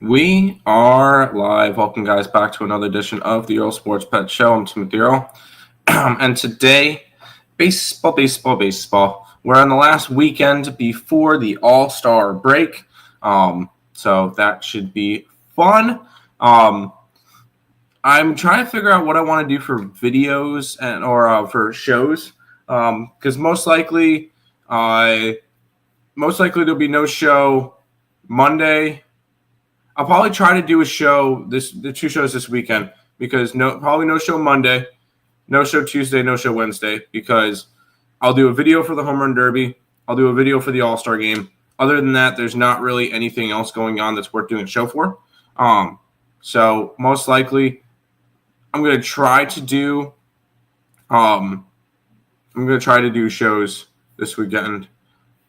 We are live. Welcome, guys, back to another edition of the Earle Sports Pet Show. I'm Timothy Earle. And today, baseball. We're on the last weekend before the All-Star break. So that should be fun. I'm trying to figure out what I want to do for videos or for shows. Because most likely there'll be no show Monday. I'll probably try to do the two shows this weekend, because probably no show Monday, no show Tuesday, no show Wednesday, because I'll do a video for the Home Run Derby. I'll do a video for the All-Star game. Other than that, there's not really anything else going on that's worth doing a show for. So most likely I'm going to try to do shows this weekend,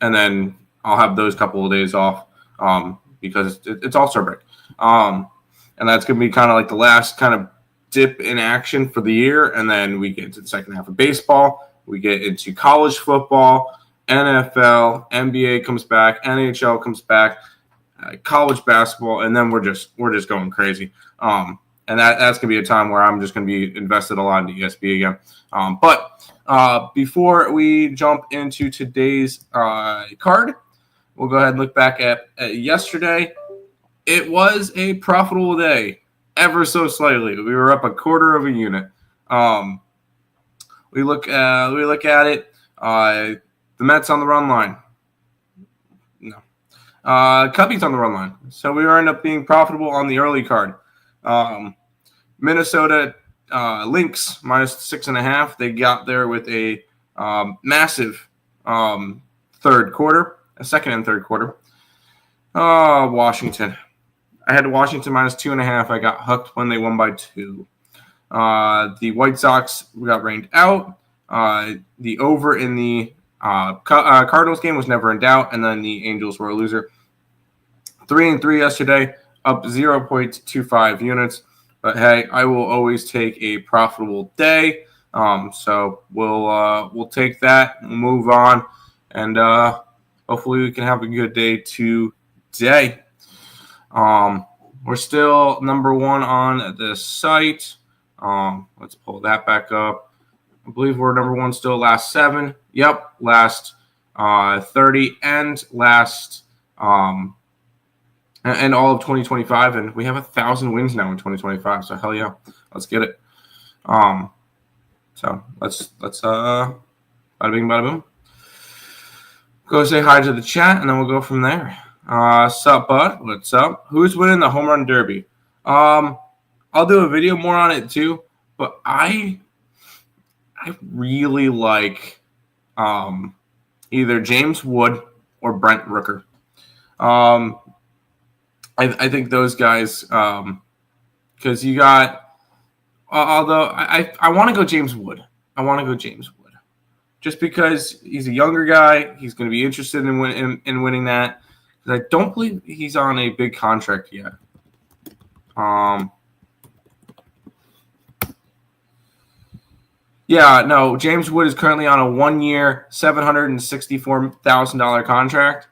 and then I'll have those couple of days off. Because it's All-Star break. And that's going to be kind of like the last kind of dip in action for the year. And then we get into the second half of baseball. We get into college football, NFL, NBA comes back, NHL comes back, college basketball, and then we're just going crazy. And that's going to be a time where I'm just going to be invested a lot into ESB again. But before we jump into today's card, we'll go ahead and look back at yesterday. It was a profitable day, ever so slightly. We were up a quarter of a unit. We look at it. The Mets on the run line. No. Cubbies on the run line. So we end up being profitable on the early card. Minnesota Lynx minus 6.5. They got there with a massive third quarter. A second and third quarter. Washington. I had Washington minus 2.5. I got hooked when they won by 2. The White Sox got rained out. The over in the Cardinals game was never in doubt, and then the Angels were a loser. 3-3 yesterday, up 0.25 units. But hey, I will always take a profitable day. So we'll take that and move on, and hopefully we can have a good day today. We're still number one on the site. Let's pull that back up. I believe we're number one still last 7. Yep, last 30 and last and all of 2025. And we have 1,000 wins now in 2025. So hell yeah, let's get it. So let's bada bing, bada boom. Go say hi to the chat, and then we'll go from there. Sup, bud? What's up? Who's winning the Home Run Derby? I'll do a video more on it too, but I really like either James Wood or Brent Rooker. I think those guys, because you got, although I want to go James Wood. Just because he's a younger guy, he's going to be interested in winning that. I don't believe he's on a big contract yet. James Wood is currently on a 1-year, $764,000 contract.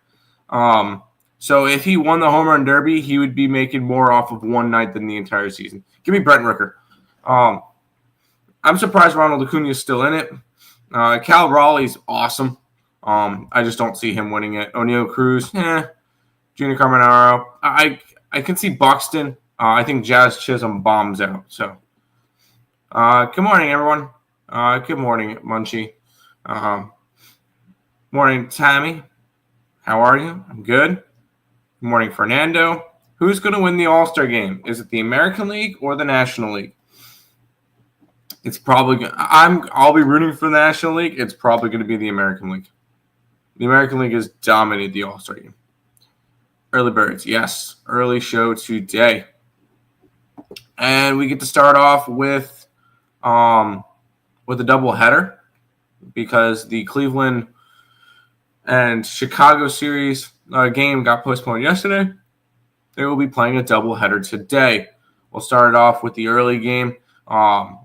So if he won the Home Run Derby, he would be making more off of one night than the entire season. Give me Brent Rooker. I'm surprised Ronald Acuna is still in it. Cal Raleigh's awesome. I just don't see him winning it. O'Neal Cruz, Junior Caminero. I can see Buxton. I think Jazz Chisholm bombs out. So, good morning, everyone. Good morning, Munchie. Morning, Tammy. How are you? I'm good. Good morning, Fernando. Who's going to win the All-Star game? Is it the American League or the National League? It's probably I'll be rooting for the National League. It's probably going to be the American League. The American League has dominated the All-Star game. Early birds, yes. Early show today. And we get to start off with a doubleheader, because the Cleveland and Chicago series game got postponed yesterday. They will be playing a doubleheader today. We'll start it off with the early game.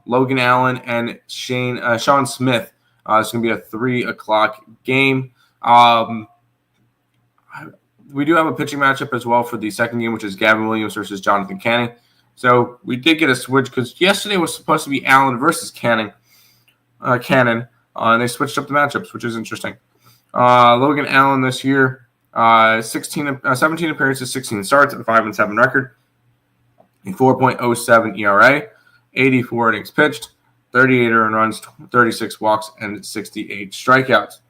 Logan Allen and Sean Smith. It's going to be a 3 o'clock game. we do have a pitching matchup as well for the second game, which is Gavin Williams versus Jonathan Canning. So we did get a switch because yesterday was supposed to be Allen versus Cannon, and they switched up the matchups, which is interesting. Logan Allen this year, 17 appearances, 16 starts, a 5-7 record, a 4.07 ERA, 84 innings pitched, 38 earned runs, 36 walks, and 68 strikeouts.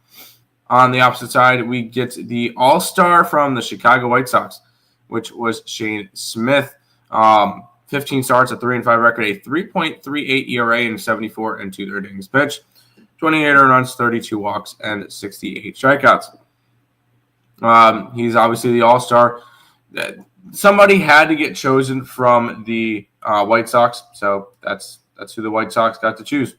On the opposite side, we get the all-star from the Chicago White Sox, which was Shane Smith. 15 starts, a 3-5 record, a 3.38 ERA, and 74 2/3 innings pitched, 28 earned runs, 32 walks, and 68 strikeouts. He's obviously the all-star. Somebody had to get chosen from the White Sox, so that's who the White Sox got to choose.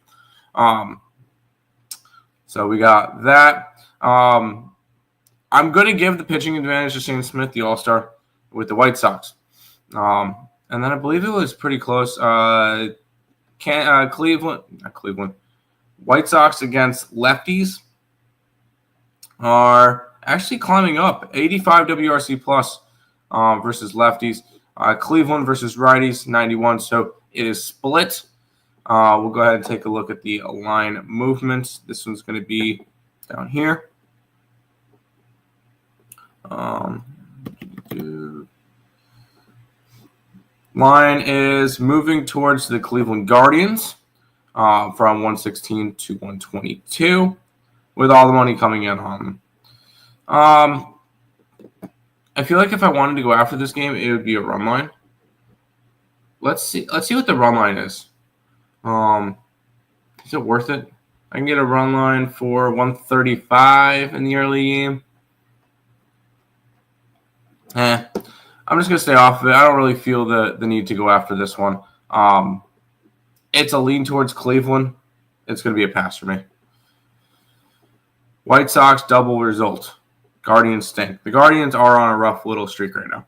So we got that. I'm going to give the pitching advantage to Shane Smith, the all-star, with the White Sox. And then I believe it was pretty close. White Sox against lefties are actually climbing up. 85 WRC plus versus lefties. Cleveland versus righties, 91. So it is split. We'll go ahead and take a look at the line movements. This one's going to be down here. Line is moving towards the Cleveland Guardians from 116 to 122, with all the money coming in on them. I feel like if I wanted to go after this game, it would be a run line. Let's see what the run line is. Is it worth it? I can get a run line for 135 in the early game. I'm just going to stay off of it. I don't really feel the need to go after this one. It's a lean towards Cleveland. It's going to be a pass for me. White Sox double result. Guardians stink. The Guardians are on a rough little streak right now.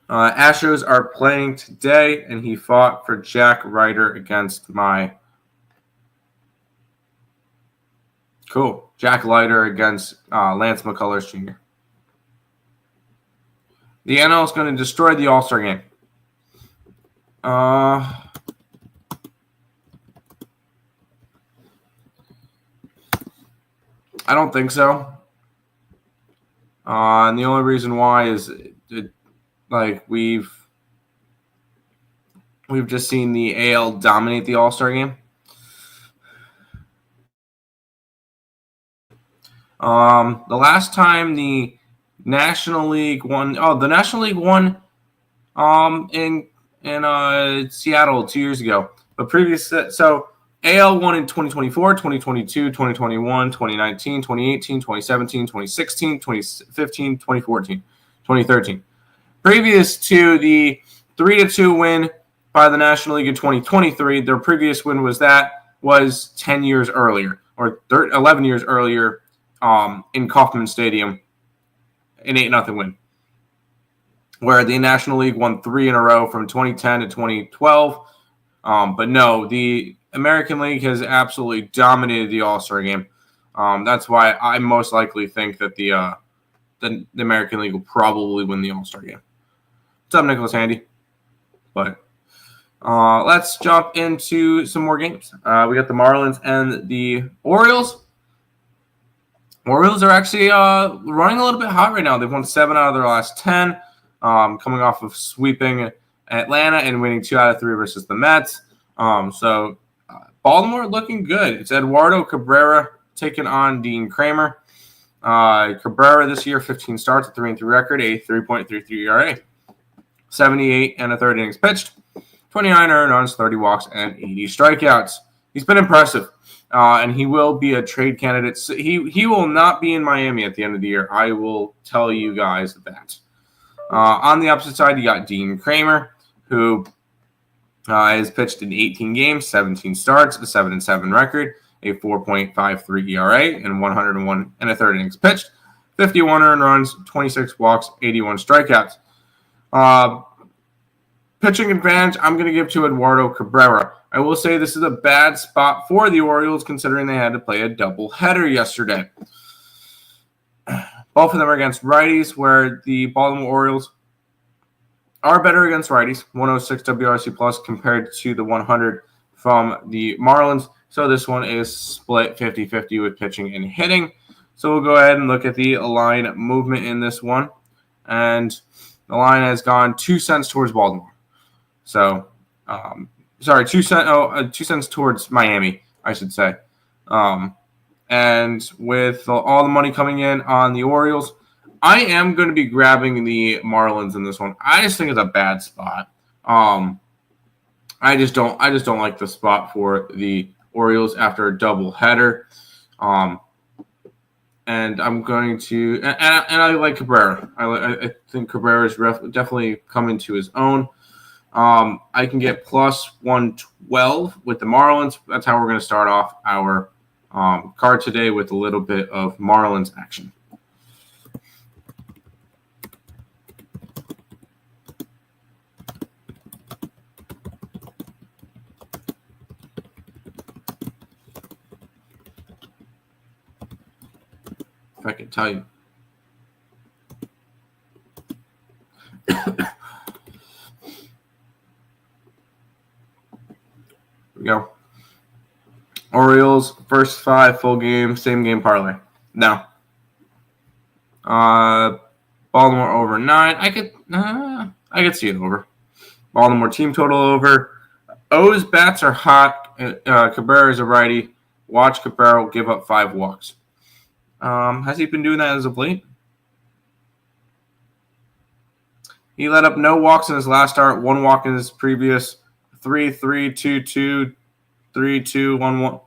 Astros are playing today, and he fought for Jack Ryder against Jack Leiter against Lance McCullers Jr. The NL is going to destroy the All-Star game. I don't think so. And the only reason why is we've just seen the AL dominate the All-Star game. The last time the National League won. The National League won in Seattle 2 years ago. But so AL won in 2024, 2022, 2021, 2019, 2018, 2017, 2016, 2015, 2014, 2013. Previous to the 3-2 win by the National League in 2023, their previous win was 10 years earlier, or 11 years earlier in Kauffman Stadium. An 8-0 win, where the National League won 3 in a row from 2010 to 2012. But no, the American League has absolutely dominated the All-Star game. That's why I most likely think that the American League will probably win the All-Star game. What's up, Nicholas Handy? But let's jump into some more games. We got the Marlins and the Orioles. Orioles are actually running a little bit hot right now. They've won 7 out of their last 10, coming off of sweeping Atlanta and winning 2 out of 3 versus the Mets. So Baltimore looking good. It's Eduardo Cabrera taking on Dean Kramer. Cabrera this year, 15 starts, a 3-3 record, a 3.33 ERA, 78 1/3 innings pitched, 29 earned runs, 30 walks, and 80 strikeouts. He's been impressive. And he will be a trade candidate. So he will not be in Miami at the end of the year. I will tell you guys that. On the opposite side, you got Dean Kramer, who has pitched in 18 games, 17 starts, a 7-7 record, a 4.53 ERA, and 101 1/3 innings pitched, 51 earned runs, 26 walks, 81 strikeouts. Pitching advantage, I'm going to give to Eduardo Cabrera. I will say this is a bad spot for the Orioles considering they had to play a doubleheader yesterday. Both of them are against righties, where the Baltimore Orioles are better against righties, 106 WRC plus compared to the 100 from the Marlins. So this one is split 50-50 with pitching and hitting. So we'll go ahead and look at the line movement in this one. And the line has gone 2 cents towards Baltimore. So, 2 cents towards Miami, I should say. And with all the money coming in on the Orioles, I am going to be grabbing the Marlins in this one. I just think it's a bad spot. I just don't like the spot for the Orioles after a doubleheader. And I'm going to and I like Cabrera. I think Cabrera is definitely coming to his own. I can get plus 112 with the Marlins. That's how we're going to start off our card today, with a little bit of Marlins action. If I can tell you. Here we go. Orioles, first 5 full game, same game parlay. No. Baltimore over 9. I could see it over. Baltimore team total over. O's bats are hot. Cabrera is a righty. Watch Cabrera give up 5 walks. Has he been doing that as of late? He let up no walks in his last start, 1 walk in his previous. 3-3, 2-2, 3-2, 1-1.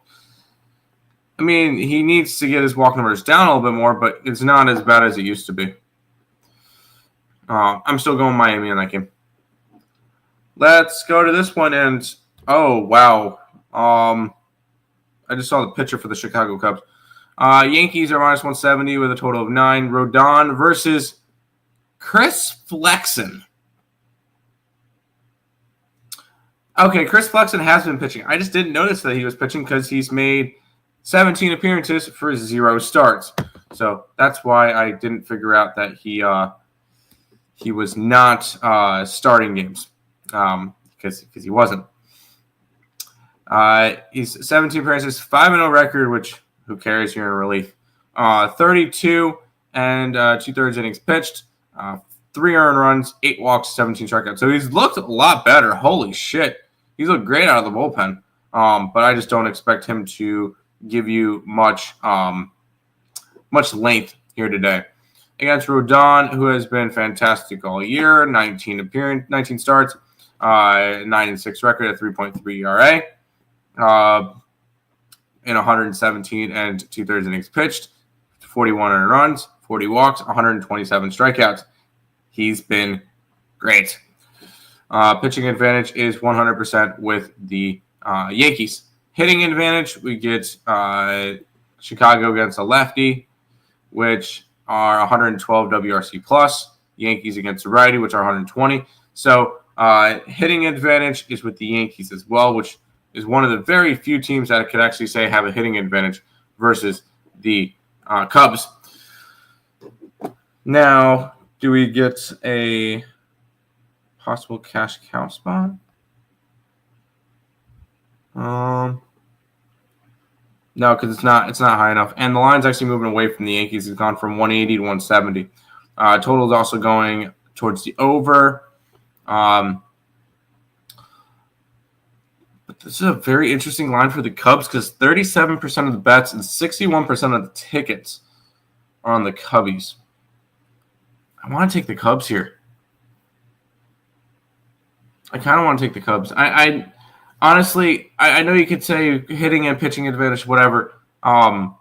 I mean, he needs to get his walk numbers down a little bit more, but it's not as bad as it used to be. I'm still going Miami in that game. Let's go to this one, and oh wow, I just saw the pitcher for the Chicago Cubs. Yankees are minus 170 with a total of 9. Rodon versus Chris Flexen. Okay, Chris Flexen has been pitching. I just didn't notice that he was pitching because he's made 17 appearances for 0 starts. So that's why I didn't figure out that he was not starting games because he wasn't. He's 17 appearances, 5-0 record, which who cares? You're in relief. 32 and 2/3 innings pitched, 3 earned runs, 8 walks, 17 strikeouts. So he's looked a lot better. Holy shit. He's looked great out of the bullpen. But I just don't expect him to give you much length here today. Against Rodon, who has been fantastic all year, 19 starts, 9-6 record at 3.3 ERA. In 117 and 2/3 innings pitched, 41 earned runs, 40 walks, 127 strikeouts. He's been great. Pitching advantage is 100% with the Yankees. Hitting advantage, we get Chicago against a lefty, which are 112 WRC plus. Yankees against a righty, which are 120. So hitting advantage is with the Yankees as well, which is one of the very few teams that could actually say have a hitting advantage versus the Cubs. Now, do we get a possible cash cow spot? No, because it's not high enough. And the line's actually moving away from the Yankees. It's gone from 180 to 170. Total is also going towards the over. But this is a very interesting line for the Cubs because 37% of the bets and 61% of the tickets are on the Cubbies. I want to take the Cubs here. I kind of want to take the Cubs. I honestly, I know you could say hitting and pitching advantage, whatever. I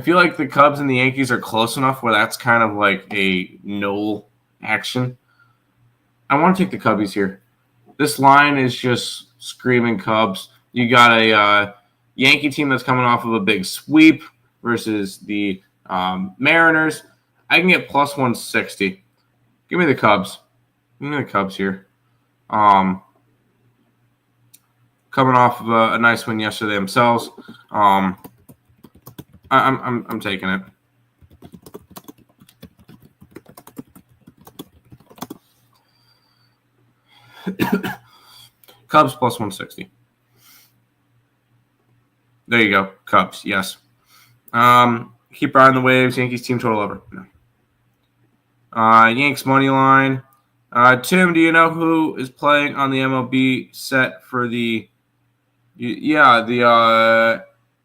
feel like the Cubs and the Yankees are close enough where that's kind of like a null action. I want to take the Cubbies here. This line is just screaming Cubs. You got a Yankee team that's coming off of a big sweep versus the Mariners. I can get plus 160. Give me the Cubs. Give me the Cubs here. Coming off of a nice win yesterday themselves. I'm taking it. Cubs plus 160. There you go. Cubs, yes. Keep riding the waves. Yankees team total over. No. Yanks money line. Tim, do you know who is playing on the MLB set for the? Yeah,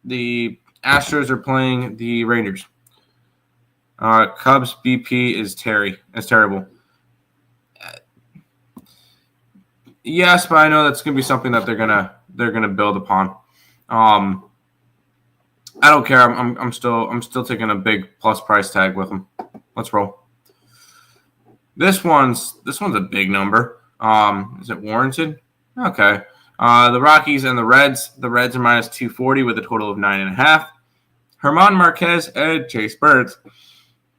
the Astros are playing the Rangers. Cubs BP is Terry. That's terrible. Yes, but I know that's gonna be something that they're gonna build upon. I don't care. I'm still taking a big plus price tag with them. Let's roll. This one's a big number. Is it warranted? Okay. The Rockies and the Reds. The Reds are minus 240 with a total of 9.5. German Marquez and Chase Burns.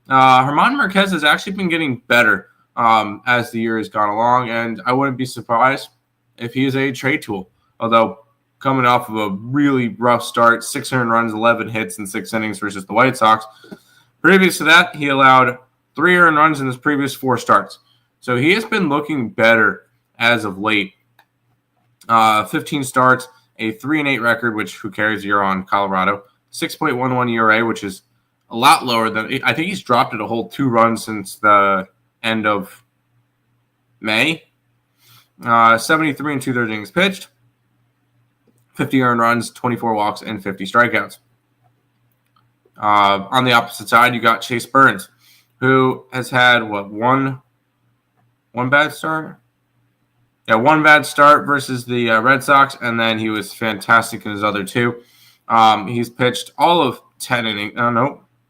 German Marquez has actually been getting better as the year has gone along, and I wouldn't be surprised if he is a trade tool. Although coming off of a really rough start, 600 runs, 11 hits in 6 innings versus the White Sox. Previous to that, he allowed 3 earned runs in his previous 4 starts. So he has been looking better as of late. 15 starts, a 3-8 record, which who cares? You're on Colorado. 6.11 ERA, which is a lot lower than I think he's dropped it a whole 2 runs since the end of May. 73 and 2/3 innings pitched, 50 earned runs, 24 walks, and 50 strikeouts. On the opposite side, you got Chase Burns, who has had one bad start? Yeah, one bad start versus the Red Sox, and then he was fantastic in his other 2. He's pitched all of 10 innings.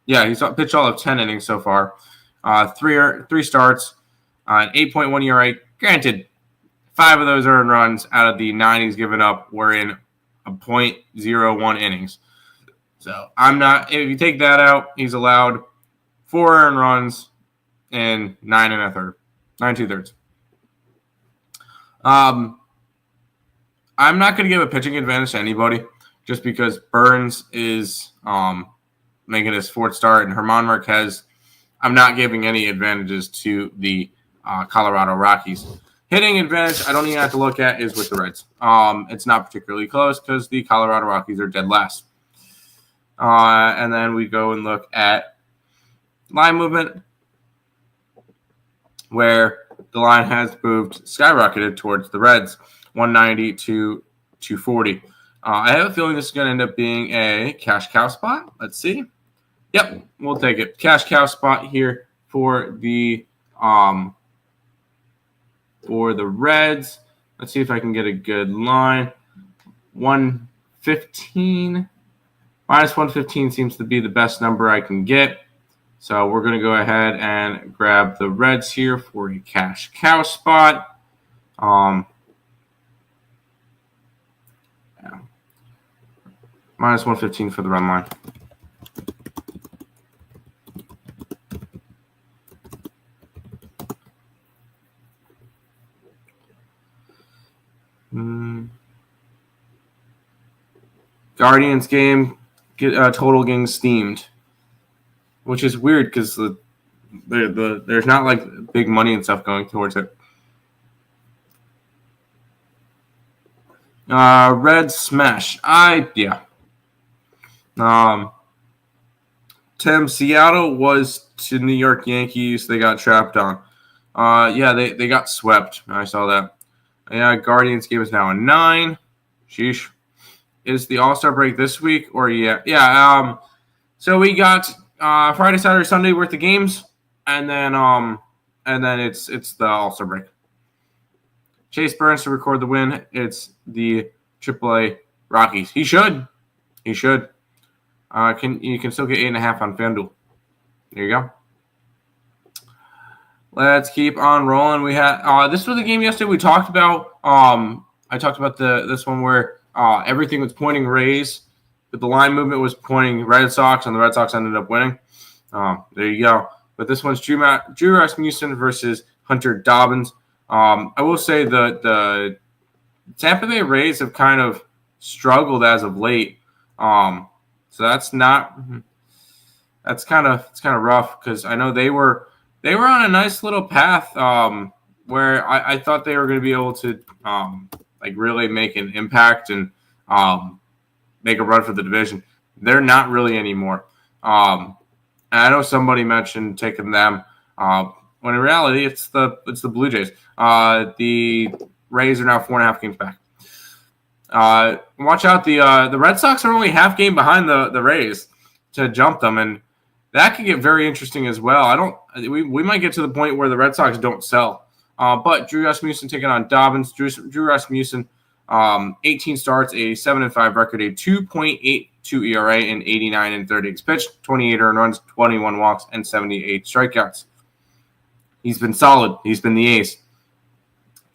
He's pitched all of 10 innings so far. 3 starts, an 8.1 ERA. Granted, 5 of those earned runs out of the 9 he's given up were in a .01 innings. So if you take that out, he's allowed 4 earned runs in 9 2/3. I'm not going to give a pitching advantage to anybody just because Burns is making his 4th start, and German Marquez, I'm not giving any advantages to the Colorado Rockies. Hitting advantage, I don't even have to look at, is with the Reds. It's not particularly close because the Colorado Rockies are dead last. And then we go and look at line movement, where the line has moved, skyrocketed towards the Reds, 190 to 240. I have a feeling this is going to end up being a cash cow spot. Let's see. Yep, we'll take it. Cash cow spot here for the Reds. Let's see if I can get a good line. 115. Minus 115 seems to be the best number I can get. So we're going to go ahead and grab the Reds here for a cash cow spot. Minus 115 for the run line. Guardians game, total getting steamed, which is weird because there's not like big money and stuff going towards it. Red smash. Tim, Seattle was to New York Yankees. They got trapped on. They got swept. I saw that. Yeah, Guardians game is now a 9. Sheesh. Is the All-Star break this week or so we got Friday, Saturday, Sunday worth of games, and then it's the All-Star break. Chase Burns to record the win. It's the AAA Rockies. He should. You can still get 8.5 on FanDuel. There you go. Let's keep on rolling. We had this was the game yesterday we talked about. I talked about this one where everything was pointing Rays, but the line movement was pointing Red Sox, and the Red Sox ended up winning. There you go. But this one's Drew Rasmussen versus Hunter Dobbins. I will say the Tampa Bay Rays have kind of struggled as of late. So it's kind of rough because I know they were on a nice little path where I thought they were going to be able to like really make an impact and make a run for the division. They're not really anymore. And I know somebody mentioned taking them, when in reality it's the Blue Jays. The Rays are now 4.5 games back. Watch out, the Red Sox are only half game behind the Rays to jump them, and that could get very interesting as well. We might get to the point where the Red Sox don't sell. But Drew Rasmussen taking on Dobbins. Drew Rasmussen, 18 starts, a 7-5 record, a 2.82 ERA, and 89 and 30 innings pitched, 28 earned runs, 21 walks, and 78 strikeouts. He's been solid. He's been the ace.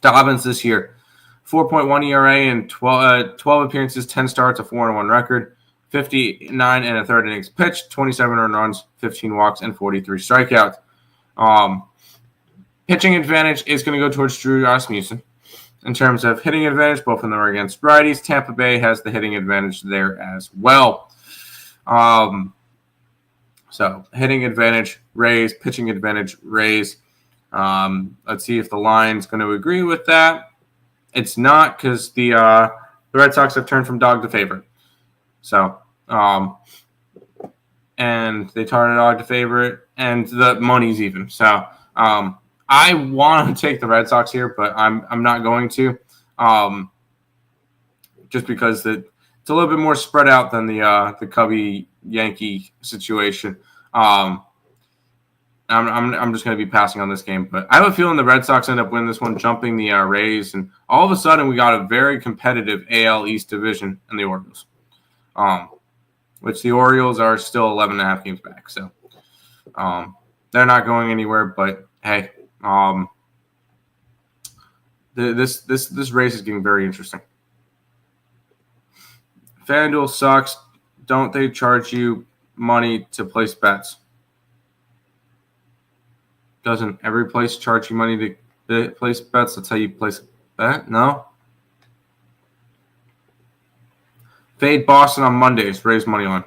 Dobbins this year, 4.1 ERA and 12 appearances, 10 starts, a 4-1 record, 59 and a third innings pitched, 27 earned runs, 15 walks, and 43 strikeouts. Pitching advantage is going to go towards Drew Rasmussen. In terms of hitting advantage, both of them are against righties. Tampa Bay has the hitting advantage there as well. So hitting advantage, Rays. Pitching advantage, Rays. Let's see if the line's going to agree with that. It's not, because the Red Sox have turned from dog to favorite. So, and they turned a dog to favorite, and the money's even. So, I want to take the Red Sox here, but I'm not going to, just because it's a little bit more spread out than the Cubby Yankee situation. I'm just going to be passing on this game, but I have a feeling the Red Sox end up winning this one, jumping the Rays, and all of a sudden we got a very competitive AL East division in the Orioles, which the Orioles are still 11.5 games back, so they're not going anywhere. But hey, this race is getting very interesting. FanDuel sucks. Don't they charge you money to place bets? Doesn't every place charge you money to place bets? That's how you place a bet? No? Fade Boston on Mondays. Raise money on.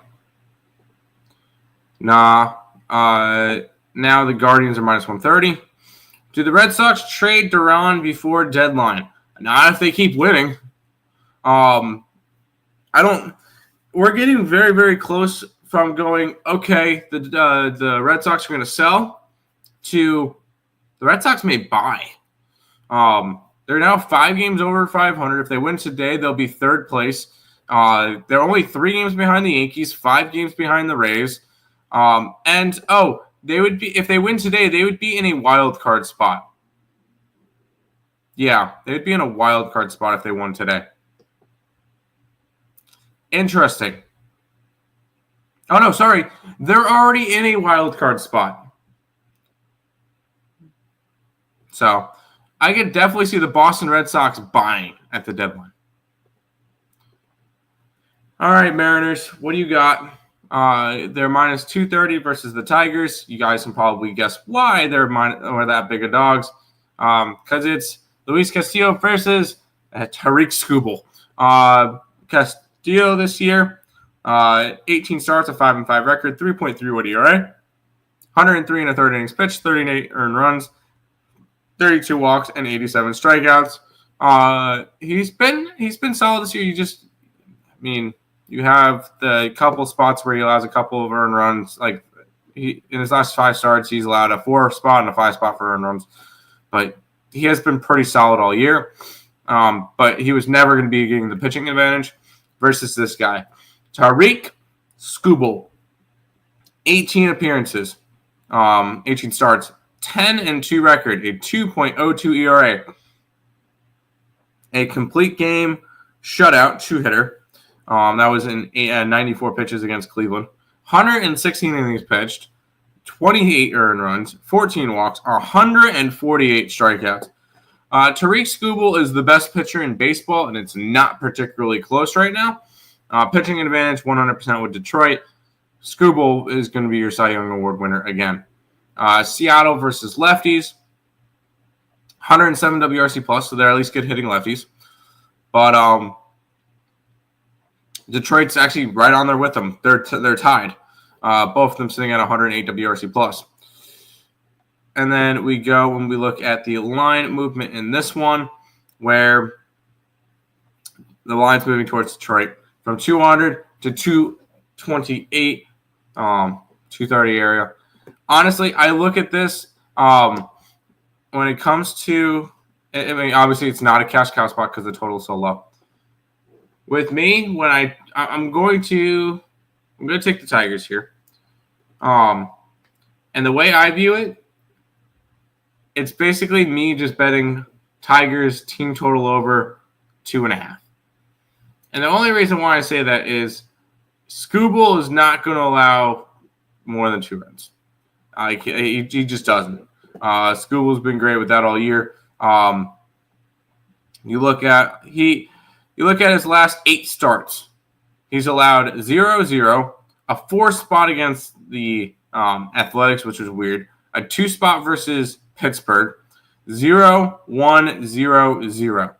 Nah. Now the Guardians are minus 130. Do the Red Sox trade Duran before deadline? Not if they keep winning. We're getting very, very close from going, okay, the Red Sox are going to sell, to the Red Sox may buy. They're now 5 games over 500. If they win today, they'll be third place. They're only 3 games behind the Yankees, 5 games behind the Rays. They would be, if they win today, they would be in a wild card spot. Yeah, they would be in a wild card spot if they won today. Interesting. Oh, no, sorry. They're already in a wild card spot. So I could definitely see the Boston Red Sox buying at the deadline. All right, Mariners, what do you got? They're minus 230 versus the Tigers. You guys can probably guess why they're that big of dogs. Because it's Luis Castillo versus Tariq Skubal. Castillo this year, 18 starts, a 5-5 record, 3.31 ERA, 103 and a third innings pitched, 38 earned runs, 32 walks, and 87 strikeouts. He's been solid this year. You have the couple spots where he allows a couple of earned runs. Like in his last 5 starts, he's allowed a 4 spot and a 5 spot for earned runs. But he has been pretty solid all year. But he was never going to be getting the pitching advantage versus this guy, Tariq Skubal. 18 appearances, 18 starts, 10-2 record, a 2.02 ERA, a complete game shutout 2-hitter. That was in 94 pitches against Cleveland. 116 innings pitched, 28 earned runs, 14 walks, 148 strikeouts. Tariq Skubal is the best pitcher in baseball, and it's not particularly close right now. Pitching advantage 100% with Detroit. Skubal is going to be your Cy Young Award winner again. Seattle versus lefties. 107 WRC plus, so they're at least good hitting lefties. But Detroit's actually right on there with them. They're tied. Both of them sitting at 108 WRC plus. And then we go and we look at the line movement in this one, where the line's moving towards Detroit from 200 to 228, 230 area. Honestly, I look at this when it comes to, I mean, obviously it's not a cash cow spot because the total is so low. With me, when I'm going to take the Tigers here. And the way I view it, it's basically me just betting Tigers team total over 2.5. And the only reason why I say that is Scooble is not going to allow more than 2 runs. He just doesn't. Scooble's been great with that all year. You look at his last 8 starts. He's allowed 0-0, a 4 spot against the Athletics, which was weird, a 2 spot versus Pittsburgh, 0-1-0-0.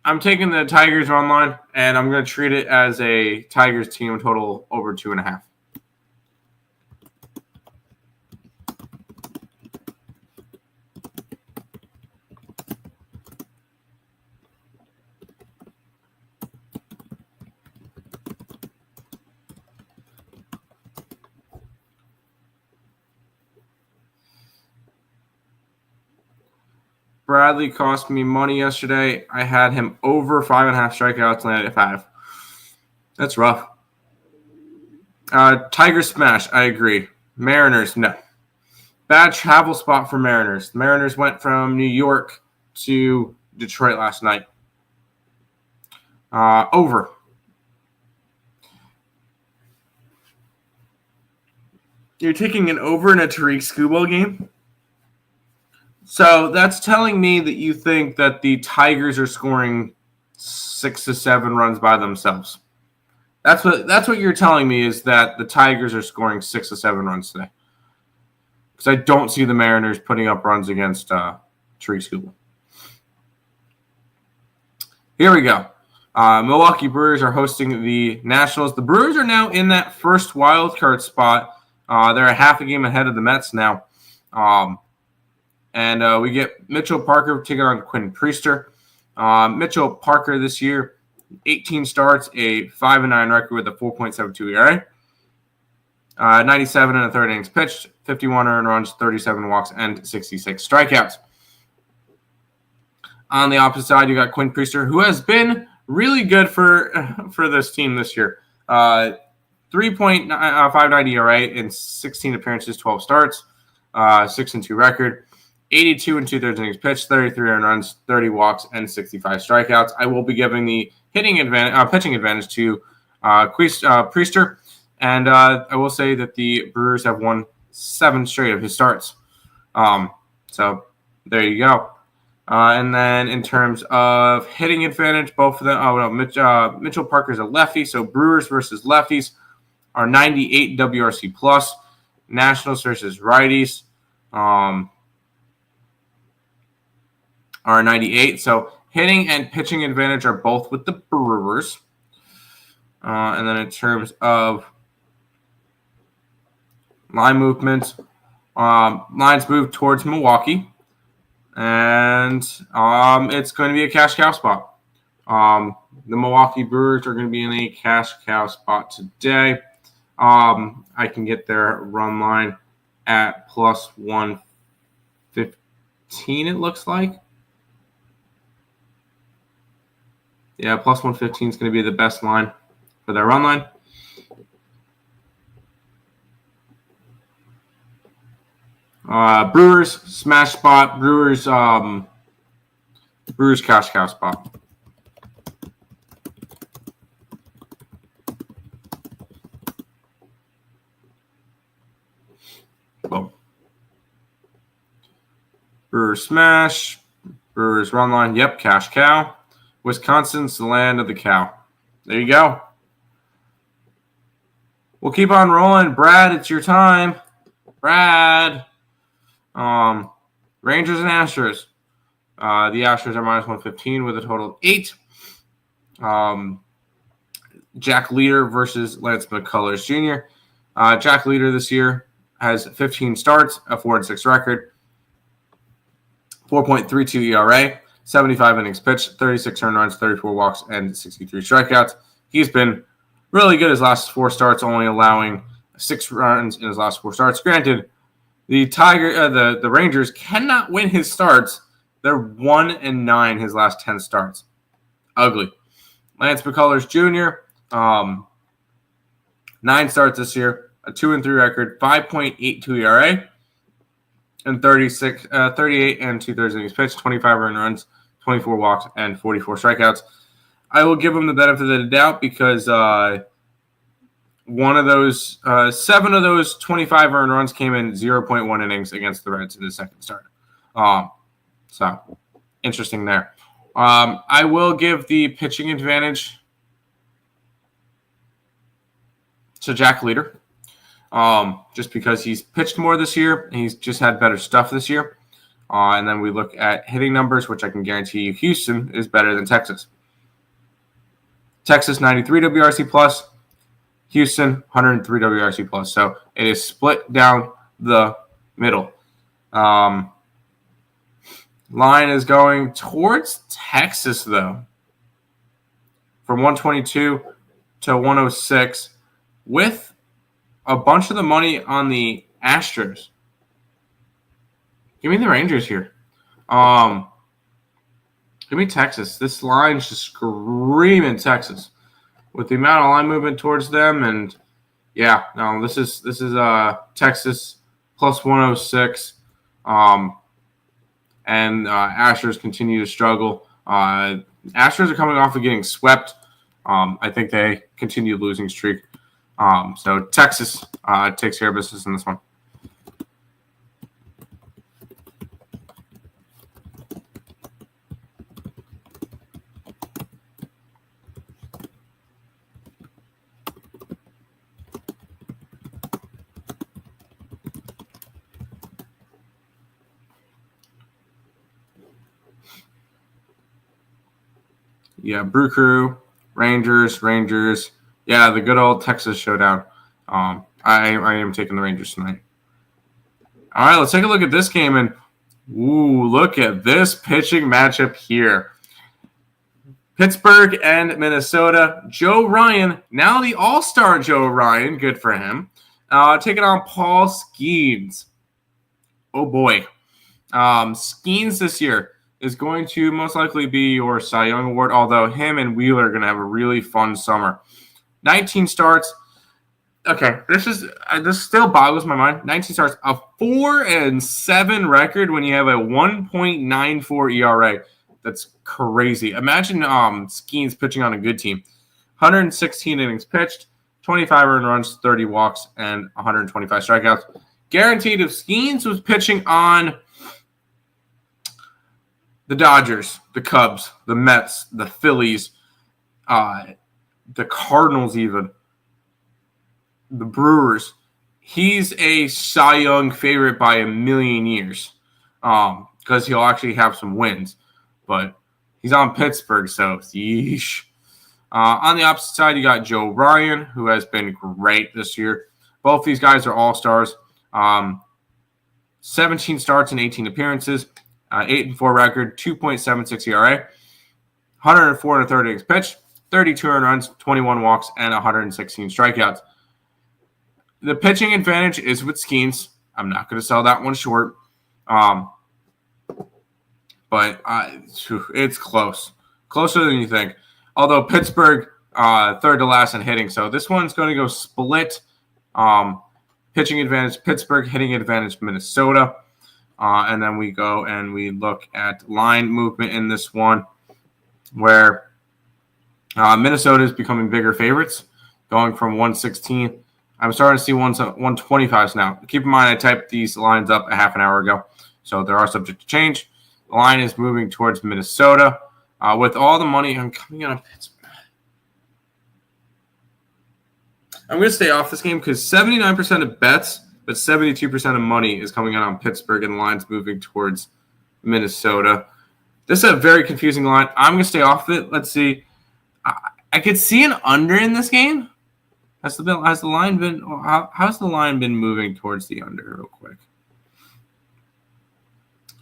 I'm taking the Tigers run line, and I'm going to treat it as a Tigers team total over 2.5. Bradley cost me money yesterday. I had him over 5.5 strikeouts, landed at 5. That's rough. Tigers smash, I agree. Mariners, no. Bad travel spot for Mariners. The Mariners went from New York to Detroit last night. Over. You're taking an over in a Tariq Skubal game? So that's telling me that you think that the Tigers are scoring 6 to 7 runs by themselves. That's what you're telling me, is that the Tigers are scoring 6 to 7 runs today. Because I don't see the Mariners putting up runs against Tariq Skubal. Here we go. Milwaukee Brewers are hosting the Nationals. The Brewers are now in that first wild card spot. They're a half a game ahead of the Mets now. And we get Mitchell Parker taking on Quinn Priester. Mitchell Parker this year, 18 starts, a 5-9 record with a 4.72 ERA. 97 and a third innings pitched, 51 earned runs, 37 walks, and 66 strikeouts. On the opposite side, you got Quinn Priester, who has been really good for this team this year. 3.59 ERA in 16 appearances, 12 starts, 6-2 record. 82 and 2/3 innings pitched, 33 earned runs, 30 walks, and 65 strikeouts. I will be giving the pitching advantage to Priester, and I will say that the Brewers have won 7 straight of his starts. So there you go. And then in terms of hitting advantage, both of them. Mitchell Parker's a lefty, so Brewers versus lefties are 98 WRC plus. Nationals versus righties. Are 98. So hitting and pitching advantage are both with the Brewers. And then in terms of line movement, lines move towards Milwaukee. And it's going to be a cash cow spot. The Milwaukee Brewers are going to be in a cash cow spot today. I can get their run line at plus 115, it looks like. Yeah, plus 115 is going to be the best line for their run line. Brewers smash spot. Brewers cash cow spot. Boom. Brewers smash. Brewers run line. Yep, cash cow. Wisconsin's the land of the cow. There you go. We'll keep on rolling. Brad, it's your time. Brad. Rangers and Astros. The Astros are minus 115 with a total of 8. Jack Leader versus Lance McCullers Jr. Jack Leader this year, has 15 starts, a 4-6 record, 4.32 ERA, 75 innings pitched, 36 earned runs, 34 walks, and 63 strikeouts. He's been really good his last 4 starts, only allowing 6 runs in his last 4 starts. Granted, the Rangers cannot win his starts. They're 1-9 his last 10 starts. Ugly. Lance McCullers Jr., 9 starts this year, a 2-3 record, 5.82 ERA, and 38 and 2/3 innings pitched, 25 earned runs, 24 walks, and 44 strikeouts. I will give him the benefit of the doubt because 7 of those 25 earned runs came in 0.1 innings against the Reds in the second start. So interesting there. I will give the pitching advantage to Jack Leader, just because he's pitched more this year and he's just had better stuff this year. And then we look at hitting numbers, which I can guarantee you Houston is better than Texas. Texas 93 WRC plus, Houston 103 WRC plus. So it is split down the middle. Line is going towards Texas, though, from 122 to 106, with a bunch of the money on the Astros. Give me the Rangers here. Give me Texas. This line's just screaming Texas with the amount of line movement towards them. And yeah, no, this is Texas plus 106. And Astros continue to struggle. Astros are coming off of getting swept. I think they continue losing streak. So Texas takes care of business in this one. Yeah, Brew Crew, Rangers. Yeah, the good old Texas showdown. I am taking the Rangers tonight. All right, let's take a look at this game. And, look at this pitching matchup here. Pittsburgh and Minnesota. Joe Ryan, now the all-star Joe Ryan, good for him, taking on Paul Skeens. Oh, boy. Skeens this year is going to most likely be your Cy Young Award, although him and Wheeler are going to have a really fun summer. 19 starts. Okay, this still boggles my mind. 19 starts, a 4-7 record when you have a 1.94 ERA. That's crazy. Imagine Skeens pitching on a good team. 116 innings pitched, 25 earned runs, 30 walks, and 125 strikeouts. Guaranteed if Skeens was pitching on the Dodgers, the Cubs, the Mets, the Phillies, the Cardinals even, the Brewers, he's a Cy Young favorite by a million years because he'll actually have some wins. But he's on Pittsburgh, so yeesh. On the opposite side, you got Joe Ryan, who has been great this year. Both these guys are all-stars. 17 starts and 18 appearances. 8-4 record, 2.76 ERA, 104 1/3 innings pitched, 32 earned runs, 21 walks, and 116 strikeouts. The pitching advantage is with Skeens. I'm not going to sell that one short. But it's close. Closer than you think. Although Pittsburgh, third to last in hitting. So this one's going to go split. Pitching advantage, Pittsburgh. Hitting advantage, Minnesota. And then we go and we look at line movement in this one, where Minnesota is becoming bigger favorites, going from 116. I'm starting to see 125s now. Keep in mind, I typed these lines up a half an hour ago, so they are subject to change. The line is moving towards Minnesota. With all the money, I'm coming out of Pittsburgh. I'm going to stay off this game because 79% of bets, but 72% of money is coming out on Pittsburgh, and the line's moving towards Minnesota. This is a very confusing line. I'm going to stay off it. Let's see. I could see an under in this game. Has the line been how's the line been moving towards the under real quick?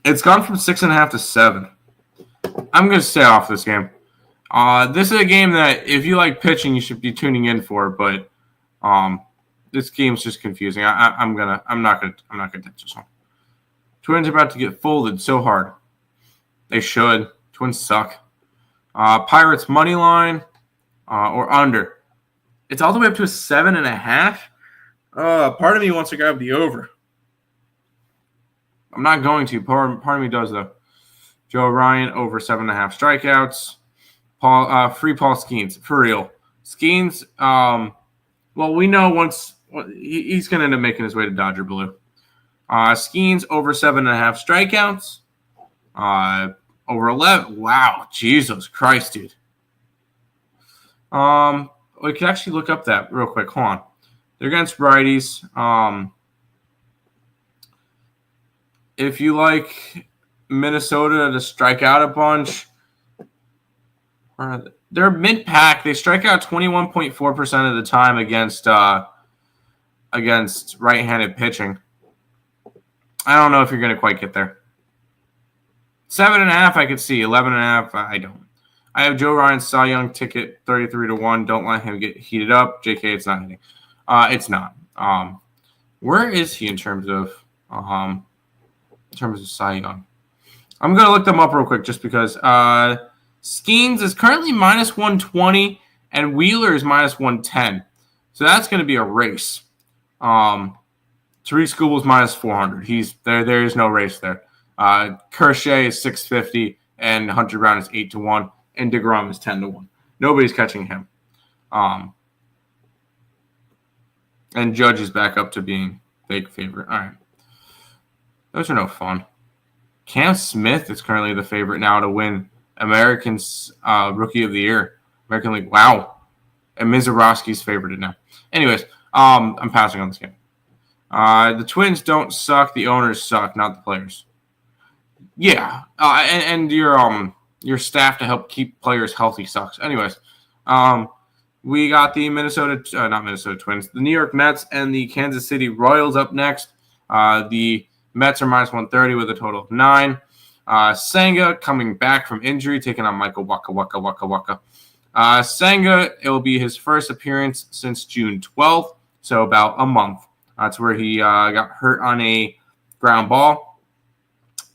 It's gone from 6.5 to 7. I'm gonna stay off this game. This is a game that if you like pitching, you should be tuning in for, but this game's just confusing. I'm not gonna touch this one. Twins are about to get folded so hard. They should. Twins suck. Pirates money line or under. It's all the way up to a 7.5. Part of me wants to grab the over. I'm not going to. Part of me does though. Joe Ryan over 7.5 strikeouts. Free Paul Skeens for real. Skeens. Well, we know once he's going to end up making his way to Dodger Blue. Skeens over 7.5 strikeouts. Over 11. Wow, Jesus Christ, dude. We could actually look up that real quick. Hold on. They're against righties. If you like Minnesota to strike out a bunch, they're mid-pack. They strike out 21.4% of the time against right-handed pitching. I don't know if you're going to quite get there. 7.5, I could see. 11.5, I don't. I have Joe Ryan's Cy Young ticket 33-1. Don't let him get heated up. JK, it's not hitting. It's not. Where is he in terms of Cy Young? I'm gonna look them up real quick just because. Skeens is currently minus 120 and Wheeler is minus 110. So that's going to be a race. Tariq Skubal is minus 400. He's there. There is no race there. Kershaw is 650 and Hunter Brown is 8-1 and DeGrom is 10-1. Nobody's catching him. And Judge is back up to being big favorite. All right. Those are no fun. Cam Smith is currently the favorite now to win American's Rookie of the Year. American League. Wow. And Mizorowski's favorited now. Anyways, I'm passing on this game. The Twins don't suck. The owners suck, not the players. Yeah. And your staff to help keep players healthy sucks. Anyways, we got the not Minnesota Twins, the New York Mets and the Kansas City Royals up next. The Mets are minus 130 with a total of 9. Senga coming back from injury, taking on Michael Waka. Senga, it will be his first appearance since June 12th, so about a month. That's where he got hurt on a ground ball.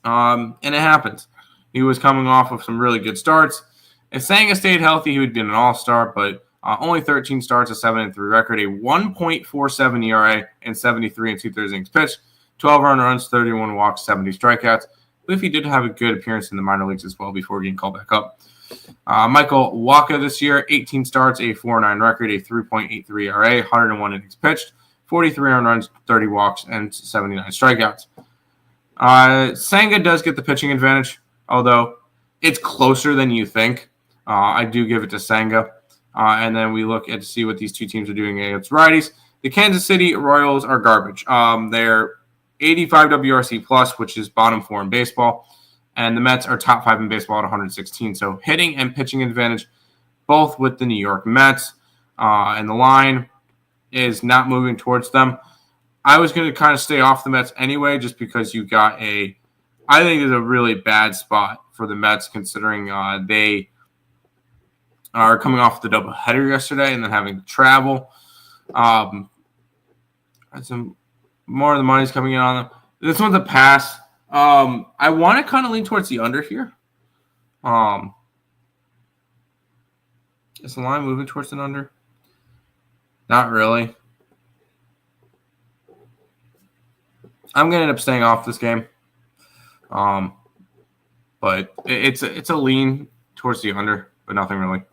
And it happens. He was coming off of some really good starts. If Senga stayed healthy, he would be an all-star, but only 13 starts, a 7-3 record, a 1.47 ERA, and 73 2/3 innings pitched, 12 earned runs, 31 walks, 70 strikeouts. I believe he did have a good appearance in the minor leagues as well before getting called back up. Michael Waka this year, 18 starts, a 4.9 record, a 3.83 ERA, 101 innings pitched, 43 earned runs, 30 walks, and 79 strikeouts. Senga does get the pitching advantage, although it's closer than you think. I do give it to Senga. And then we look at to see what these two teams are doing against righties. The Kansas City Royals are garbage. They're 85 WRC plus, which is bottom 4 in baseball. And the Mets are top 5 in baseball at 116. So hitting and pitching advantage, both with the New York Mets. And the line is not moving towards them. I was going to kind of stay off the Mets anyway, just because you got I think it's a really bad spot for the Mets, considering they are coming off the doubleheader yesterday and then having to travel. Some more of the money's coming in on them. This one's a pass. I want to kind of lean towards the under here. Is the line moving towards an under? Not really. I'm going to end up staying off this game. But it's a lean towards the under, but nothing really.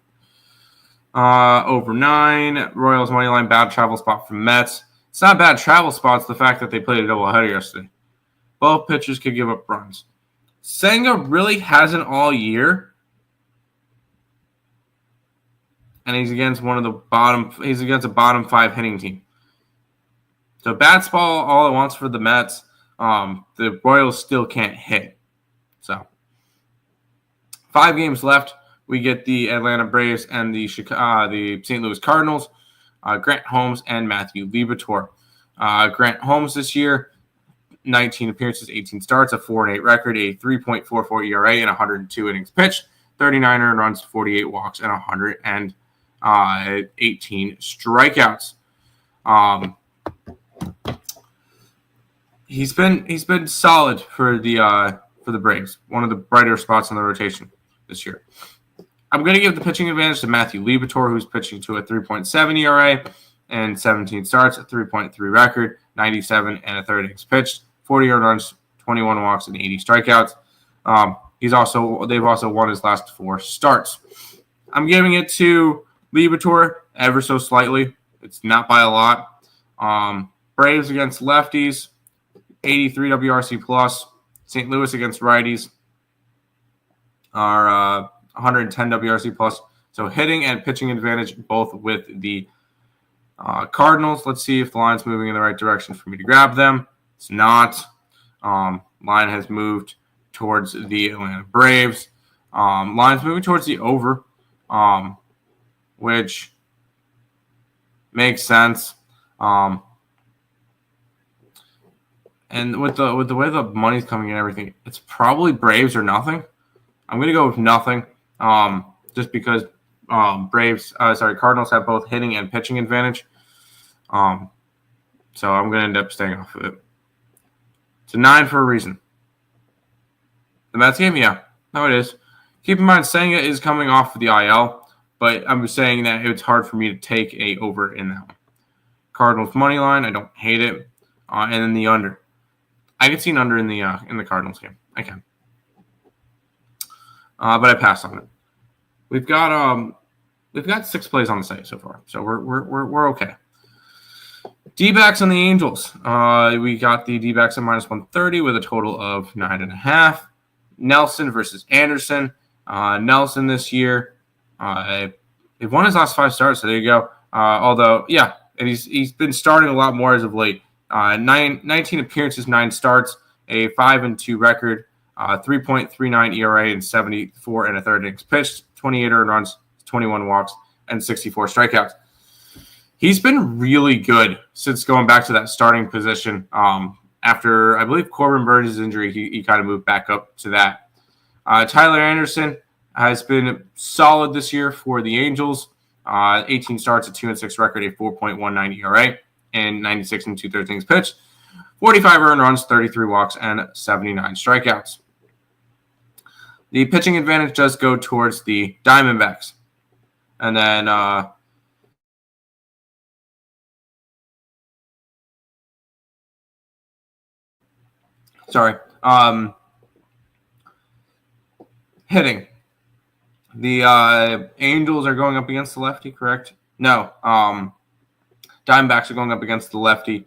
Over 9. Royals money line, bad travel spot for Mets. It's not a bad travel spot. It's the fact that they played a doubleheader yesterday. Both pitchers could give up runs. Senga really hasn't all year. And he's against he's against a bottom 5 hitting team. So bad ball all at once for the Mets. The Royals still can't hit. So 5 games left. We get the Atlanta Braves and the St. Louis Cardinals. Grant Holmes, and Matthew Liberatore. Grant Holmes this year, 19 appearances, 18 starts, a 4-8 record, a 3.44 ERA, and 102 innings pitched, 39 earned runs, 48 walks, and 118 strikeouts. He's been solid for the Braves. One of the brighter spots in the rotation this year. I'm going to give the pitching advantage to Matthew Liberatore, who's pitching to a 3.7 ERA and 17 starts, a 3.3 record, 97 and a third innings pitched, 40 earned runs, 21 walks, and 80 strikeouts. They've also won his last 4 starts. I'm giving it to Liberatore ever so slightly. It's not by a lot. Braves against lefties, 83 WRC plus. St. Louis against righties are 110 WRC plus. So hitting and pitching advantage both with the Cardinals. Let's see if the line's moving in the right direction for me to grab them. It's not. Line has moved towards the Atlanta Braves. Line's moving towards the over, which makes sense. And with the way the money's coming and everything, it's probably Braves or nothing. I'm gonna go with nothing, just because Cardinals have both hitting and pitching advantage. So I'm gonna end up staying off of it. It's a 9 for a reason. The Mets game, yeah, no, it is. Keep in mind, Senga is coming off of the IL, but I'm saying that it's hard for me to take a over in that one. Cardinals money line, I don't hate it, and then the under. I can see an under in the Cardinals game. I can, but I pass on it. We've got 6 plays on the site so far, so we're okay. D-backs on the Angels. We got the D-backs at -130 with a total of 9.5. Nelson versus Anderson. Nelson this year, they've won his last 5 starts, so there you go. Although, yeah, and he's been starting a lot more as of late. 19 appearances, 9 starts, a 5-2 record, 3.39 ERA, and 74 and a third innings pitched, 28 earned runs, 21 walks, and 64 strikeouts. He's been really good since going back to that starting position. After, I believe, Corbin Burns' injury, he kind of moved back up to that. Tyler Anderson has been solid this year for the Angels. 18 starts, a 2-6 record, a 4.19 ERA, and 96 and 2/3 innings pitched, 45 earned runs, 33 walks, and 79 strikeouts. The pitching advantage does go towards the Diamondbacks. And then hitting. The Angels are going up against the lefty, correct? No. Diamondbacks are going up against the lefty,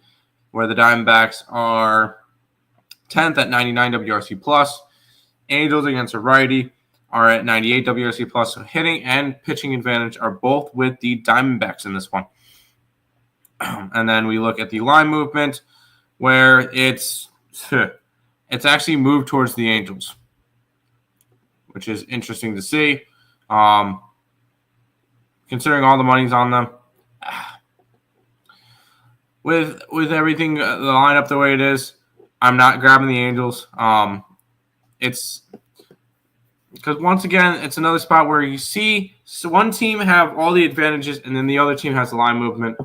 where the Diamondbacks are 10th at 99 WRC plus. Angels against a righty are at 98 WRC plus. So hitting and pitching advantage are both with the Diamondbacks in this one. And then we look at the line movement, where it's actually moved towards the Angels, which is interesting to see. Considering all the money's on them. With everything, the lineup the way it is, I'm not grabbing the Angels. It's because, once again, it's another spot where you see one team have all the advantages and then the other team has the line movement.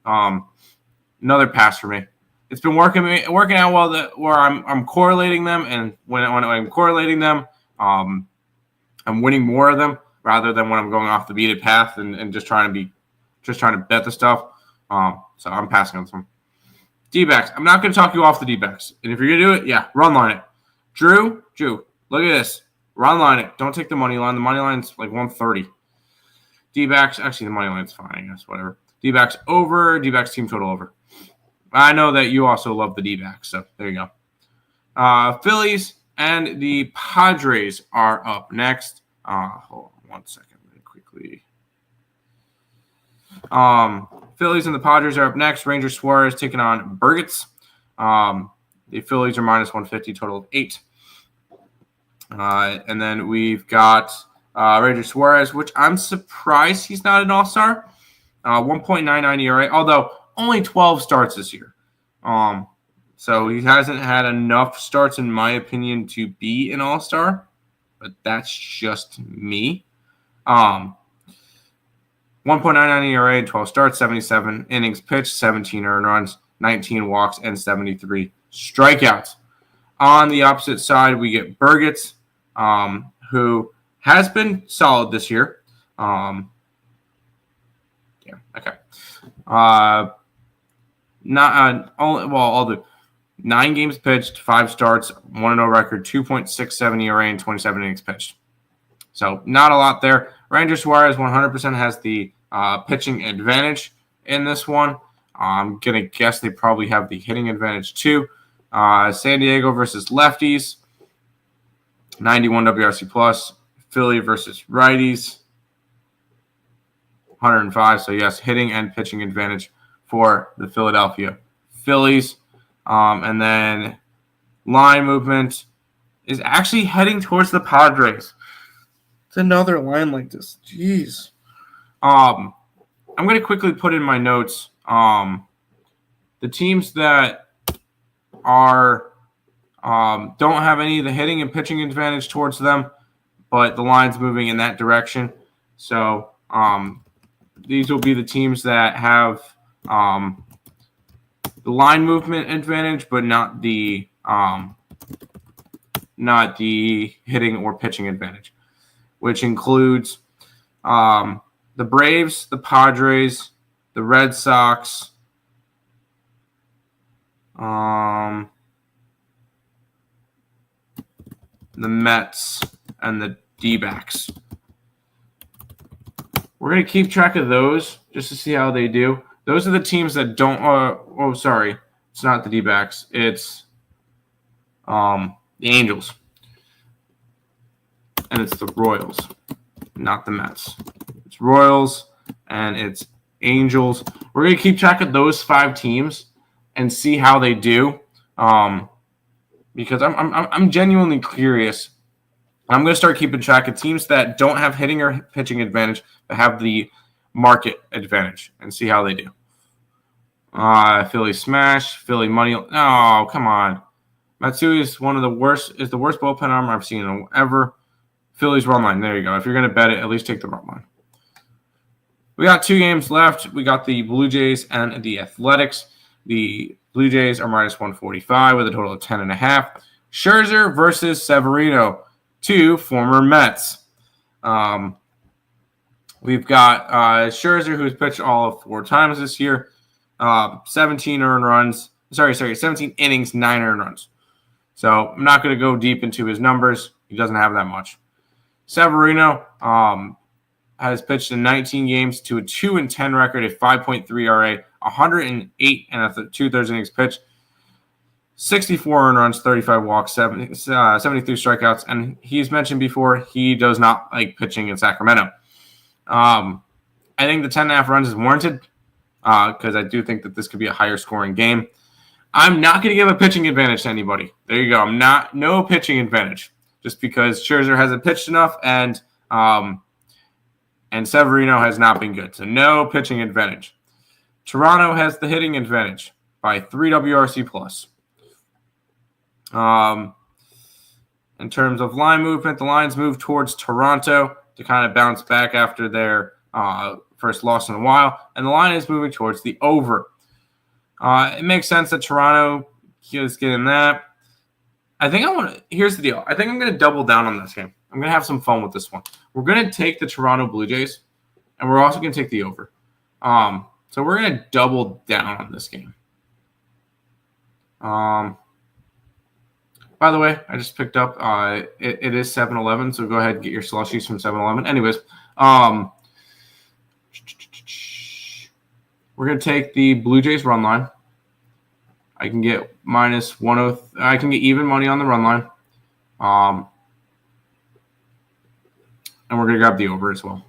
Another pass for me. It's been working out well where I'm correlating them, and when I'm correlating them, I'm winning more of them rather than when I'm going off the beaten path and just trying to bet the stuff. So I'm passing on this one. D-backs. I'm not going to talk you off the D-backs. And if you're going to do it, yeah, run line it. Drew, look at this. Run line it. Don't take the money line. The money line's like 130. D-backs. Actually, the money line's fine, I guess. Whatever. D-backs over. D-backs team total over. I know that you also love the D-backs, so there you go. Phillies and the Padres are up next. Hold on 1 second really quickly. Phillies and the Padres are up next. Ranger Suarez taking on Burgess. The Phillies are -150, total of 8. And then we've got Ranger Suarez, which I'm surprised he's not an all-star. 1.99 ERA, although only 12 starts this year. So he hasn't had enough starts, in my opinion, to be an all-star, but that's just me. 1.99 ERA, 12 starts, 77 innings pitched, 17 earned runs, 19 walks, and 73 strikeouts. On the opposite side, we get Burgess, who has been solid this year. All the 9 games pitched, 5 starts, 1-0 record, 2.67 ERA, and 27 innings pitched. So not a lot there. Ranger Suarez 100% has the pitching advantage in this one. I'm going to guess they probably have the hitting advantage too. San Diego versus lefties, 91 WRC plus. Philly versus righties, 105. So yes, hitting and pitching advantage for the Philadelphia Phillies. And then line movement is actually heading towards the Padres. It's another line like this. Jeez. I'm going to quickly put in my notes the teams that are don't have any of the hitting and pitching advantage towards them, but the line's moving in that direction. So these will be the teams that have the line movement advantage, but not the hitting or pitching advantage, which includes the Braves, the Padres, the Red Sox, the Mets, and the D-backs. We're going to keep track of those just to see how they do. Those are the teams that don't sorry. It's not the D-backs. It's the Angels. And it's the Royals, not the Mets. It's Royals and it's Angels. We're going to keep track of those 5 teams and see how they do. Because I'm genuinely curious. I'm going to start keeping track of teams that don't have hitting or pitching advantage, but have the market advantage, and see how they do. Philly smash, Philly money. Oh, come on. Matsui is the worst bullpen arm I've seen ever. Phillies run line. There you go. If you're going to bet it, at least take the run line. We got 2 games left. We got the Blue Jays and the Athletics. The Blue Jays are minus 145 with a total of 10.5. Scherzer versus Severino, 2 former Mets. We've got Scherzer, who's pitched all of 4 times this year. 17 innings, 9 earned runs. So I'm not going to go deep into his numbers. He doesn't have that much. Severino has pitched in 19 games to a 2-10 record, a 5.3 ERA, 108 and a 2/3 innings pitched, 64 earned runs, 35 walks, 73 strikeouts. And he's mentioned before he does not like pitching in Sacramento. I think the 10.5 runs is warranted because I do think that this could be a higher scoring game. I'm not going to give a pitching advantage to anybody. There you go. No pitching advantage just because Scherzer hasn't pitched enough and Severino has not been good. So no pitching advantage. Toronto has the hitting advantage by 3 WRC plus. In terms of line movement, the lines move towards Toronto to kind of bounce back after their first loss in a while, and the line is moving towards the over. It makes sense that Toronto is getting that. Here's the deal. I think I'm going to double down on this game. I'm going to have some fun with this one. We're going to take the Toronto Blue Jays, and we're also going to take the over. So we're going to double down on this game. By the way, I just picked up, it is 7-Eleven, so go ahead and get your slushies from 7-Eleven. Anyways, we're going to take the Blue Jays run line. I can get minus 103. I can get even money on the run line. And we're going to grab the over as well.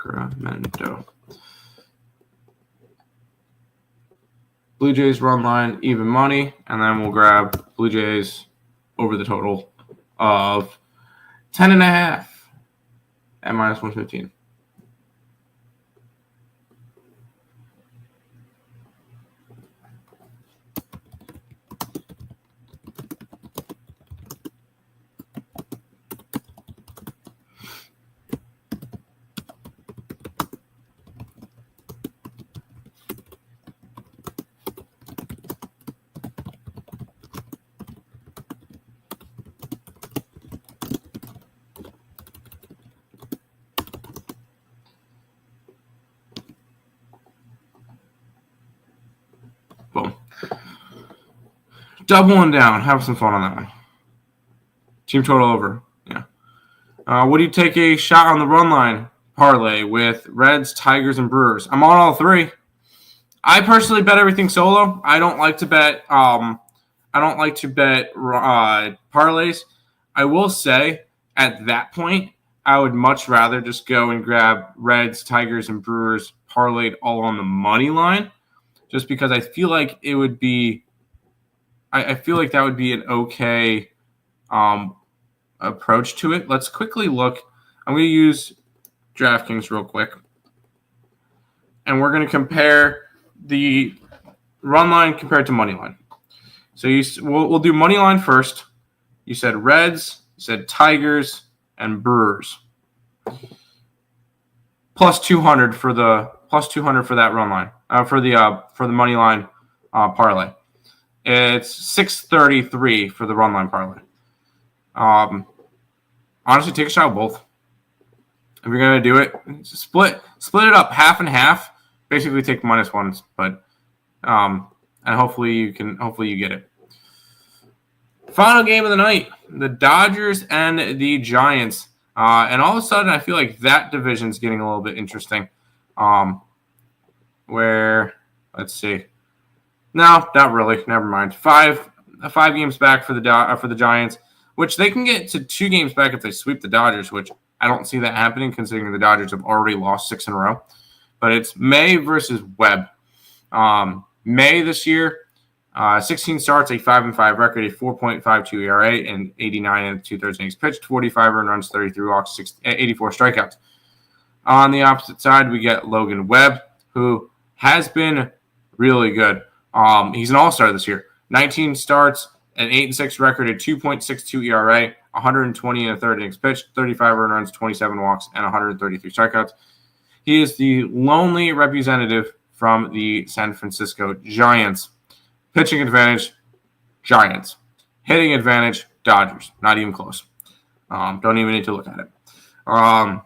Sacramento. Blue Jays run line, even money, and then we'll grab Blue Jays over the total of 10.5 at minus 115. Boom. Doubling down. Have some fun on that one. Team total over. Yeah. Would you take a shot on the run line parlay with Reds, Tigers, and Brewers? I'm on all three. I personally bet everything solo. I don't like to bet. Parlays. I will say at that point, I would much rather just go and grab Reds, Tigers, and Brewers parlayed all on the money line. Just because I feel like it would be, I feel like that would be an okay approach to it. Let's quickly look. I'm going to use DraftKings real quick, and we're going to compare the run line compared to money line. So we'll do money line first. You said Reds, you said Tigers, and Brewers. Plus 200 for that run line. For the money line parlay. It's 633 for the run line parlay. Honestly, take a shot of both. If you're gonna do it, split it up half and half. Basically, take minus ones, but and hopefully you get it. Final game of the night: the Dodgers and the Giants. And all of a sudden, I feel like that division's getting a little bit interesting. Where, let's see. No, not really. Never mind. Five games back for the Giants, which they can get to 2 games back if they sweep the Dodgers, which I don't see that happening considering the Dodgers have already lost 6 in a row. But it's May versus Webb. May this year, 16 starts, a 5-5 record, a 4.52 ERA, and 89 2/3 innings pitched, 45 earned runs, 33 walks, 84 strikeouts. On the opposite side, we get Logan Webb, who has been really good. He's an all-star this year. 19 starts, an 8-6 record, a 2.62 ERA, 120 1/3 innings pitched, 35 earned runs, 27 walks, and 133 strikeouts. He is the lonely representative from the San Francisco Giants. Pitching advantage, Giants. Hitting advantage, Dodgers. Not even close. Don't even need to look at it. And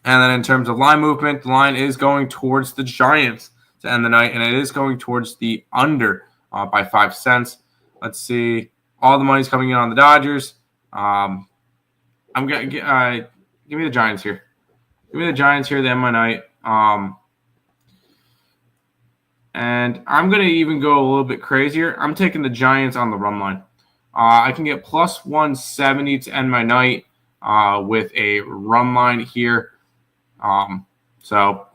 then in terms of line movement, the line is going towards the Giants to end the night, and it is going towards the under by 5 cents. Let's see. All the money's coming in on the Dodgers. I'm gonna give me the Giants here. Give me the Giants here to end my night. And I'm going to even go a little bit crazier. I'm taking the Giants on the run line. I can get plus 170 to end my night with a run line here. So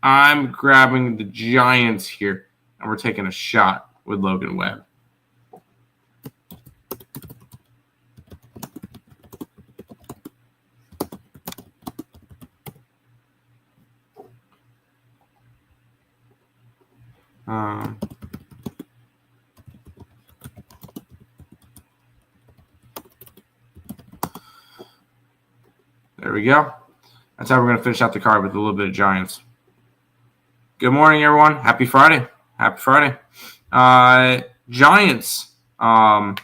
I'm grabbing the Giants here, and we're taking a shot with Logan Webb. There we go. That's how we're going to finish out the card with a little bit of Giants. Good morning, everyone. Happy Friday. Happy Friday. Giants, money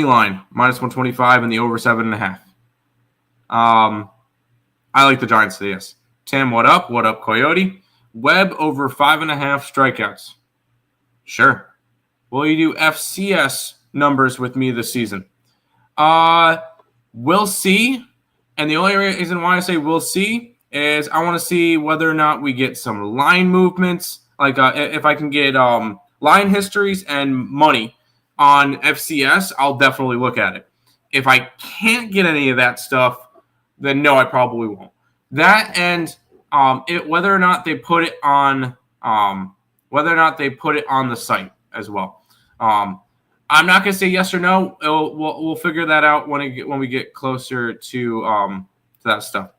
line, minus 125 and the over 7.5. I like the Giants today, yes. Tim, what up? What up, Coyote? Webb over 5.5 strikeouts. Sure. Will you do FCS numbers with me this season? We'll see. And the only reason why I say we'll see is I want to see whether or not we get some line movements. Like if I can get line histories and money on FCS, I'll definitely look at it. If I can't get any of that stuff, then no, I probably won't. That and whether or not they put it on the site as well. I'm not gonna say yes or no. We'll figure that out when we get closer to that stuff.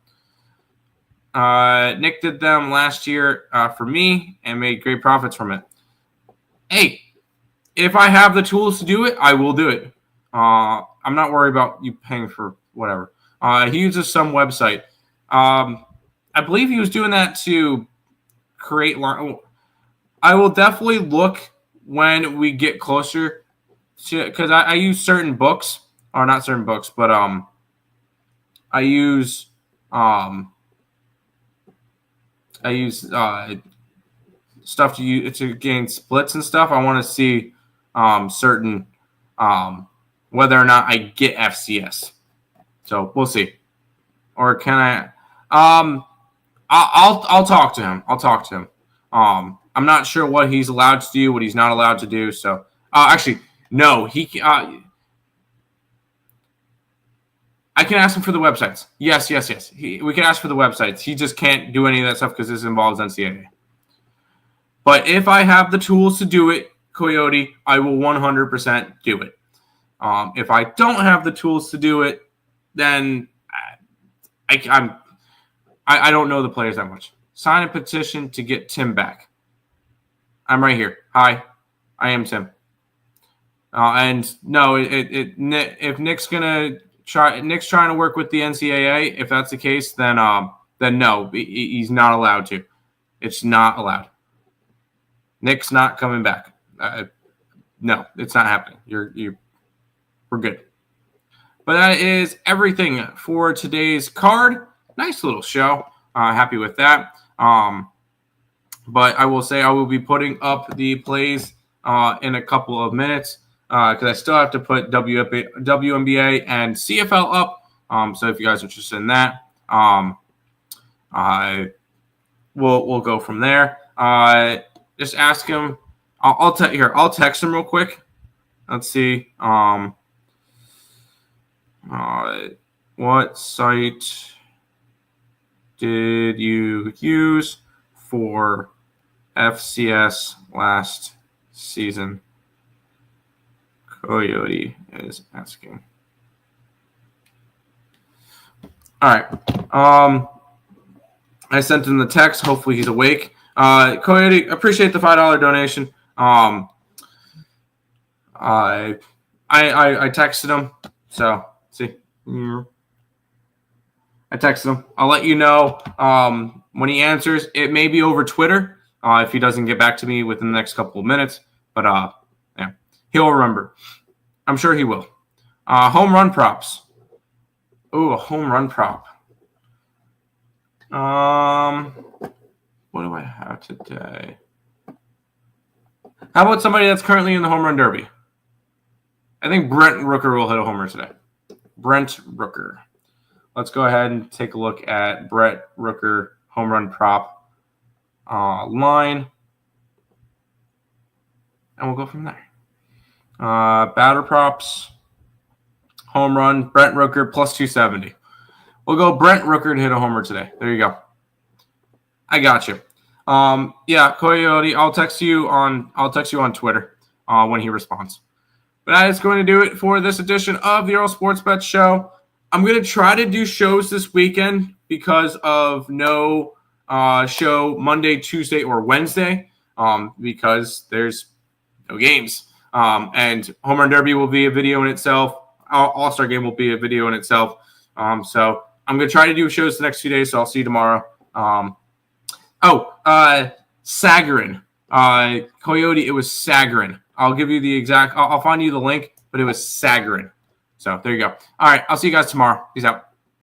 Nick did them last year for me and made great profits from it. Hey, if I have the tools to do it, I will do it. I'm not worried about you paying for whatever. He uses some website. I believe he was doing that to create. I will definitely look when we get closer to, because I use certain books, or not certain books, but I use stuff to gain splits and stuff. I want to see certain whether or not I get FCS. So we'll see. Or can I? I'll talk to him. I'm not sure what he's allowed to do, what he's not allowed to do. So actually, no, he. I can ask him for the websites. Yes. We can ask for the websites. He just can't do any of that stuff because this involves NCAA. But if I have the tools to do it, Coyote, I will 100% do it. If I don't have the tools to do it, then I don't know the players that much. Sign a petition to get Tim back. I'm right here. Hi, I am Tim. And no, if Nick's trying to work with the NCAA. If that's the case, then no, he's not allowed to. It's not allowed. Nick's not coming back. No, it's not happening. We're good. But that is everything for today's card. Nice little show. Happy with that. But I will say I will be putting up the plays in a couple of minutes because I still have to put WNBA and CFL up. So if you guys are interested in that, we'll go from there. Just ask him. I'll text him real quick. Let's see. What site did you use for FCS last season? Coyote is asking. All right. I sent him the text. Hopefully he's awake. Coyote, appreciate the $5 donation. I texted him. So see. I texted him. I'll let you know when he answers. It may be over Twitter if he doesn't get back to me within the next couple of minutes. But yeah, he'll remember. I'm sure he will. Home run props. Ooh, a home run prop. What do I have today? How about somebody that's currently in the home run derby? I think Brent Rooker will hit a homer today. Brent Rooker. Let's go ahead and take a look at Brent Rooker home run prop line. And we'll go from there. Batter props. Home run. Brent Rooker plus 270. We'll go Brent Rooker to hit a homer today. There you go. I got you. Yeah, Coyote, I'll text you on Twitter when he responds. But that is going to do it for this edition of the Earle Sports Bet Show. I'm going to try to do shows this weekend because of no show Monday, Tuesday, or Wednesday because there's no games. And Home Run Derby will be a video in itself. All-Star Game will be a video in itself. So I'm going to try to do shows the next few days, so I'll see you tomorrow. Sagarin. Coyote, it was Sagarin. I'll give you the exact – I'll find you the link, but it was Sagarin. So there you go. All right, I'll see you guys tomorrow. Peace out.